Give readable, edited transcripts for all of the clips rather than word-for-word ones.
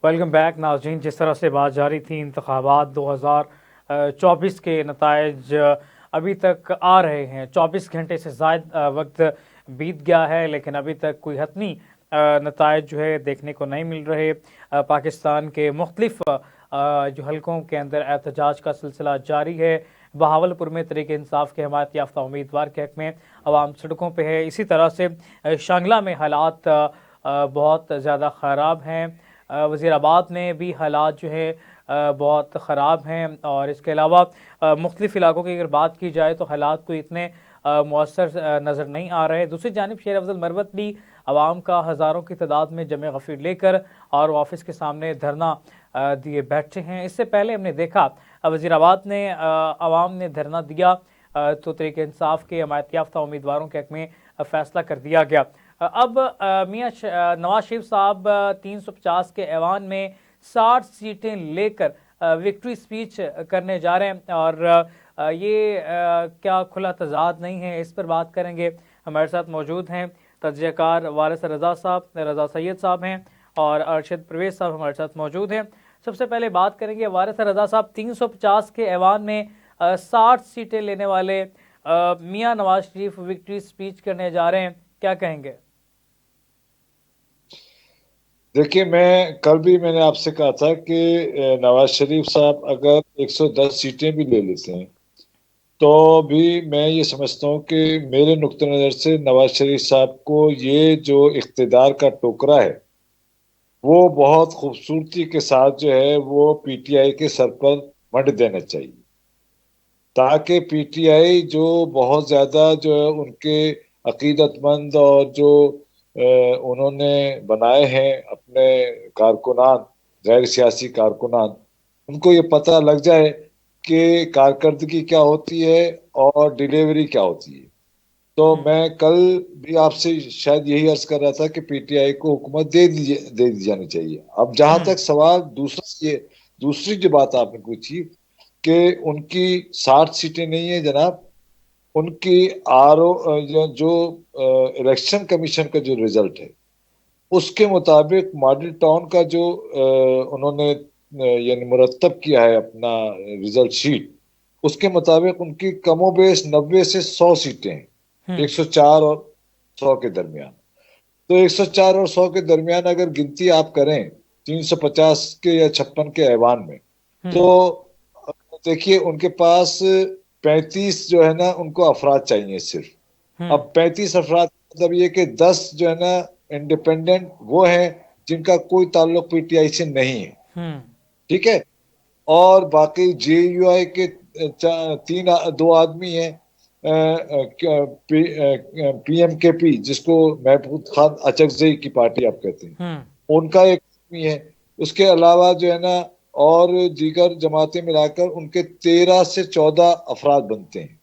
Welcome back नाज़रीन। जिस तरह से बात जारी थी, इंतखाबात 2024 के नताइज अभी तक आ रहे हैं। 24 घंटे से ज़ायद वक्त बीत गया है, लेकिन अभी तक कोई हतमी नताइज जो है देखने को नहीं मिल रहे। पाकिस्तान के मुख्तलिफ जो हलकों के अंदर एहतजाज का सिलसिला जारी है। बहावलपुर में तरीके इंसाफ के हमायत याफ्ता उम्मीदवार के हक में अवाम सड़कों पर है। इसी तरह से शांगला में हालात बहुत ज़्यादा ख़राब हैं। वज़ीराबाद में भी हालात जो है बहुत ख़राब हैं। और इसके अलावा मुख्तलिफ़ इलाकों की अगर बात की जाए तो हालात कोई इतने मौसर नज़र नहीं आ रहे। दूसरी जानिब शेर अफजल मरवत भी आवाम का हज़ारों की तादाद में जमे गफ़ीर लेकर और ऑफिस के सामने धरना दिए बैठे हैं। इससे पहले हमने देखा वज़ीराबाद ने आवाम ने धरना दिया तो तरीके इंसाफ के हमायत याफ्ता उम्मीदवारों के हक में फ़ैसला कर दिया गया। अब मियाँ नवाज शरीफ साहब 350 के ऐवान में 60 सीटें लेकर विक्ट्री स्पीच करने जा रहे हैं। और ये क्या खुला तजाद नहीं है, इस पर बात करेंगे। हमारे साथ मौजूद हैं तजज़ियाकार वारिस रज़ा साहब, रज़ा सैयद साहब हैं, और अरशद परवेज़ साहब हमारे साथ मौजूद हैं। सबसे पहले बात करेंगे वारिस रज़ा साहब, 350 के ऐवान में 60 सीटें लेने वाले मियाँ नवाज शरीफ विक्ट्री स्पीच करने जा रहे हैं, क्या कहेंगे? देखिए, मैंने आपसे कहा था कि नवाज शरीफ साहब अगर 110 सीटें भी ले लेते हैं तो भी मैं ये समझता हूँ कि मेरे नुक्ते नज़र से नवाज शरीफ साहब को ये जो इख्तिदार का टोकरा है वो बहुत खूबसूरती के साथ जो है वो पीटीआई के सर पर मढ़ देना चाहिए, ताकि पीटीआई जो बहुत ज्यादा जो है उनके अकीदतमंद और जो उन्होंने बनाए हैं अपने कारकुनान, गैर सियासी कारकुनान, उनको ये पता लग जाए कि कारकर्दगी क्या होती है और डिलीवरी क्या होती है। तो मैं कल भी आपसे शायद यही अर्ज कर रहा था कि पीटीआई को हुकूमत दे दी जानी चाहिए। अब जहां तक सवाल दूसरी जो बात आपने पूछी कि उनकी 60 सीटें नहीं है जनाब, उनकी जो इलेक्शन कमीशन का जो रिजल्ट है उसके मुताबिक मॉडल टाउन का जो उन्होंने यानी मुरतब किया है अपना रिजल्ट शीट, उसके मुताबिक उनकी कमोबेश 90 से 100 सीटें हैं, 104 और 100 के दरमियान। तो 104 और 100 के दरमियान अगर गिनती आप करें 350 के या 56 के ऐवान में, तो देखिए उनके पास 35 जो है ना उनको अफराद चाहिए सिर्फ। अब 35 अफराद मतलब ये कि 10 जो है ना इंडिपेंडेंट वो हैं जिनका कोई ताल्लुक पीटीआई से नहीं है, ठीक है। और बाकी जेयूआई के दो आदमी हैं, पीएमकेपी जिसको महमूद खान अचकजई की पार्टी आप कहते हैं, उनका एक आदमी है। उसके अलावा जो है ना और दीगर जमातें मिलाकर उनके 13 से 14 अफराद बनते हैं,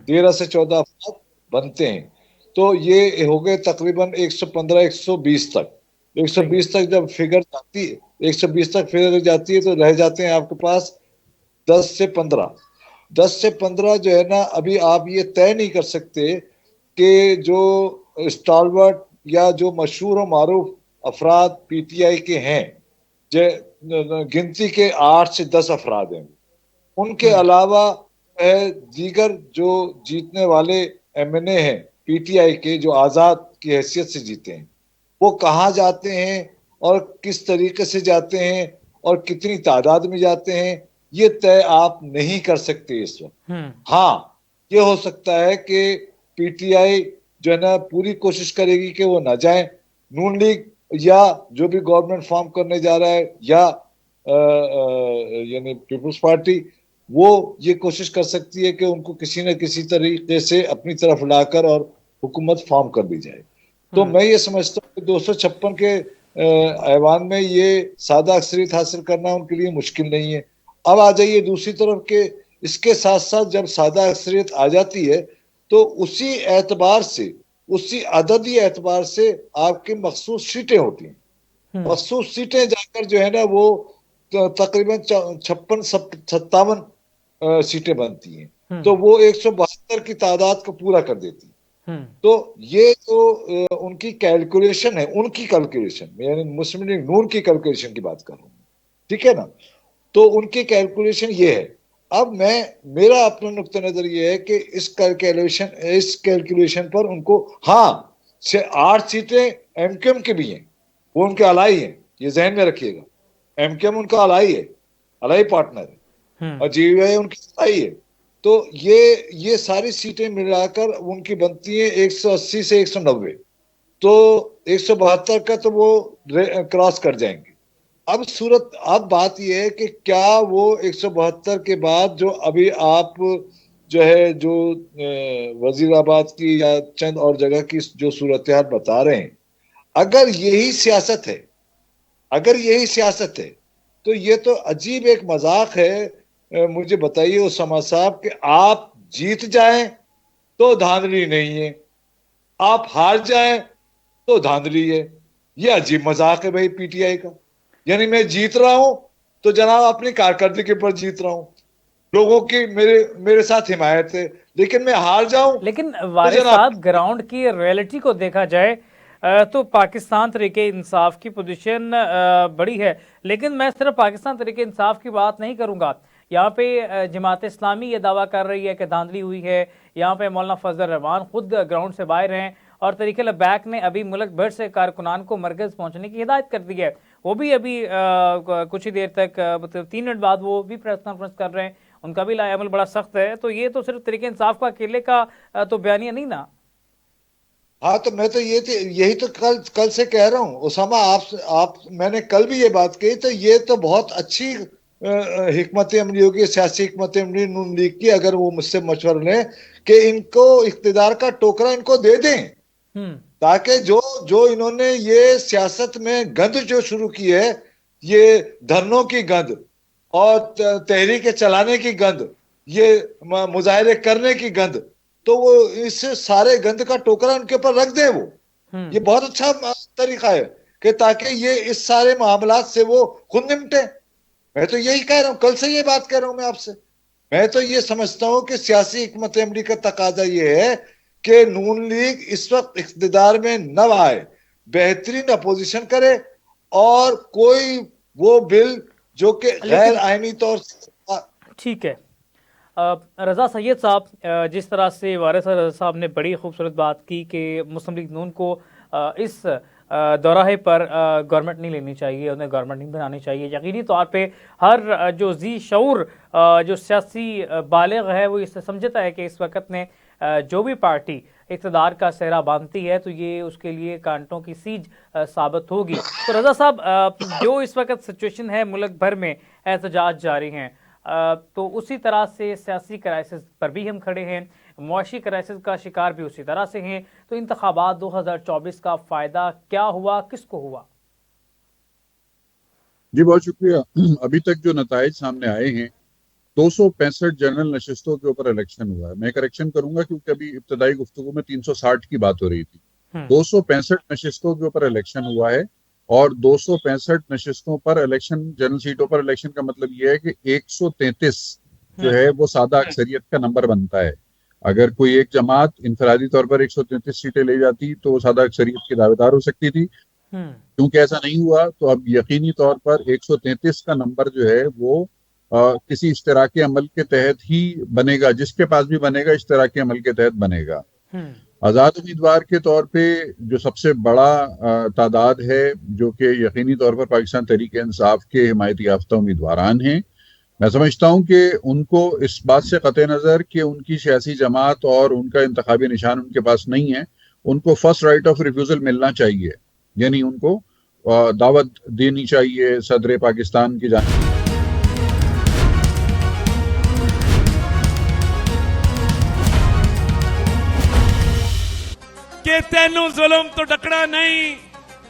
13 से 14 अफराद बनते हैं। तो ये हो गए तकरीबन 115 120 तक। 120 तक जब फिगर जाती है, 120 तक फिगर जाती है तो रह जाते हैं आपके पास 10 से 15। 10 से 15 जो है ना, अभी आप ये तय नहीं कर सकते कि जो स्टालवर्ट या जो मशहूर और मारूफ अफराद पीटीआई के हैं, गिनती के 8 से 10 अफराद हैं, उनके अलावा दीगर जो जीतने वाले एमएनए हैं पीटीआई के जो आजाद की हैसियत से जीते हैं, वो कहाँ जाते हैं और किस तरीके से जाते हैं और कितनी तादाद में जाते हैं, ये तय आप नहीं कर सकते इस वक्त। हाँ, ये हो सकता है कि पीटीआई जो है ना पूरी कोशिश करेगी कि वो ना जाए। नून लीग या जो भी गवर्नमेंट फॉर्म करने जा रहा है या यानी पीपुल्स पार्टी, वो ये कोशिश कर सकती है कि उनको किसी न किसी तरीके से अपनी तरफ लाकर और हुकूमत फॉर्म कर दी जाए। तो मैं ये समझता हूँ कि 256 के ऐवान में ये सादा अक्सरियत हासिल करना उनके लिए मुश्किल नहीं है। अब आ जाइए दूसरी तरफ के, इसके साथ साथ जब सादा अक्सरियत आ जाती है तो उसी एतबार से, उसी अददी एतबार से आपकी मखसूस सीटें होती हैं। मखसूस सीटें जाकर जो है ना वो तकरीबन 56 57 सीटें बनती हैं। तो वो 172 की तादाद को पूरा कर देती है। तो ये जो उनकी कैलकुलेशन है, उनकी कैलकुलेशन, यानी मुस्लिम लीग नून की कैलकुलेशन की बात कर रहा हूं, ठीक है ना। तो उनकी कैलकुलेशन ये है। अब मेरा अपना नुक्ता नजर ये है कि इस कैलकुलेशन पर उनको, हाँ, 8 सीटें एमक्यूएम के भी हैं, वो उनके अलाई हैं, ये जहन में रखिएगा। एमक्यूएम उनका अलाई है, अलाई पार्टनर है, और जीवीआई उनकी अलाई है। तो ये सारी सीटें मिलाकर उनकी बनती है 180 से 190। तो 172 का तो वो क्रॉस कर जाएंगे। अब बात यह है कि क्या वो 172 के बाद जो अभी आप जो है, जो वजीराबाद की या चंद और जगह की जो सूरत हाल बता रहे हैं, अगर यही सियासत है, अगर यही सियासत है, तो ये तो अजीब एक मजाक है। मुझे बताइए उस्मा साहब कि आप जीत जाएं तो धांधली नहीं है, आप हार जाएं तो धांधली है। ये अजीब मजाक है भाई पीटीआई का। यानी मैं जीत रहा हूं तो जनाब अपनी कारकर्दगी पर जीत रहा हूं, लोगों की मेरे मेरे साथ हिमायत है, लेकिन मैं हार जाऊं लेकिन तो वारिस जनाब। साहब, ग्राउंड की रियलिटी को देखा जाए तो पाकिस्तान तरीके इंसाफ की पोजीशन बड़ी है। लेकिन मैं सिर्फ पाकिस्तान तरीके इंसाफ की बात नहीं करूंगा। यहाँ पे जमात इस्लामी ये दावा कर रही है कि धांधली हुई है। यहाँ पे मौलाना फजल रहमान खुद ग्राउंड से बाहर हैं, और तरीके लबैक ने अभी मुल्क भर से कारकुनान को मरकज पहुंचने की हिदायत कर दी है। वो भी अभी कुछ ही देर तक, मतलब 3 मिनट बाद वो भी प्रेस कॉन्फ्रेंस कर रहे हैं। उनका भी लाएमल बड़ा सख्त है। तो ये तो सिर्फ तरीके इंसाफ का अकेले का तो बयानिया नहीं ना। हाँ, तो मैं तो यही तो कल से कह रहा हूँ उसामा, आप मैंने कल भी ये बात कही। तो ये तो बहुत अच्छी हिकमत अमली होगी, सियासी हिकमत अमली नून लीग की, अगर वो मुझसे मशवरा लें कि इनको इख्तिदार का टोकरा इनको दे दें, ताकि जो जो इन्होंने ये सियासत में गंद जो शुरू की है, ये धरनों की गंद और तहरीक चलाने की गंद, ये मुजाहरे करने की गंद, तो वो इस सारे गंद का टोकरा उनके ऊपर रख दे। वो ये बहुत अच्छा तरीका है कि ताकि ये इस सारे मामलात से वो खुद निपटे। मैं तो यही कह रहा हूं, कल से ये बात कह रहा हूं मैं आपसे। मैं तो ये समझता हूं कि सियासी हिकमत अमली का तकाजा ये है कि नून लीग इस वक्त इख्तिदार में न आए, बेहतरीन अपोजिशन करे, और कोई वो बिल जो कि गैर आईनी तौर से। ठीक है। रज़ा सैयद साहब, जिस तरह से वारिस रज़ा साहब ने बड़ी खूबसूरत बात की कि मुस्लिम लीग नून को इस दौराहे पर गवर्नमेंट नहीं लेनी चाहिए, उन्हें गवर्नमेंट नहीं बनानी चाहिए। यकीनी तौर पे हर जो जी शऊर जो सियासी बालिग है वो इससे समझता है कि इस वक्त में जो भी पार्टी इक़्तिदार का सेहरा बांधती है तो ये उसके लिए कांटों की सीज साबित होगी। तो रज़ा साहब, जो इस वक्त सिचुएशन है मुल्क भर में एहतजाज जारी हैं, तो उसी तरह से सियासी क्राइसिस पर भी हम खड़े हैं, मुआशी क्राइसिस का शिकार भी उसी तरह से हैं। तो इंतखाबात 2024 का फ़ायदा क्या हुआ, किसको हुआ? जी बहुत शुक्रिया। अभी तक जो नताइज सामने आए हैं, 265 जनरल नशिस्तों के ऊपर इलेक्शन हुआ है। मैं करेक्शन करूंगा क्योंकि अभी इब्तदाई गुफ्तगू में 360 की बात हो रही थी। 265 नशिस्तों के ऊपर इलेक्शन हुआ है, और 265 नशिस्तों पर इलेक्शन, जनरल सीटों पर इलेक्शन का मतलब यह है कि 133 जो है वो सादा अक्सरियत का नंबर बनता है। अगर कोई एक जमात इनफरादी तौर पर 133 सीटें ले जाती तो वो सादा अक्सरियत की दावेदार हो सकती थी। क्योंकि ऐसा नहीं हुआ, तो अब यकीनी तौर पर 133 का नंबर जो है वो किसी इश्तराकी अमल के तहत ही बनेगा। जिसके पास भी बनेगा इश्तराकी अमल के तहत बनेगा। आज़ाद उम्मीदवार के तौर पे जो सबसे बड़ा तादाद है, जो कि यकीनी तौर पर पाकिस्तान तहरीक इंसाफ के हिमायती याफ्ता उम्मीदवारान हैं, मैं समझता हूं कि उनको इस बात से कतई नज़र कि उनकी सियासी जमात और उनका इंतखाबी निशान उनके पास नहीं है, उनको फर्स्ट राइट ऑफ रिफ्यूज़ल मिलना चाहिए। यानी उनको दावत देनी चाहिए सदर पाकिस्तान की जानिब कि तेनू जुल्म तो डकना नहीं,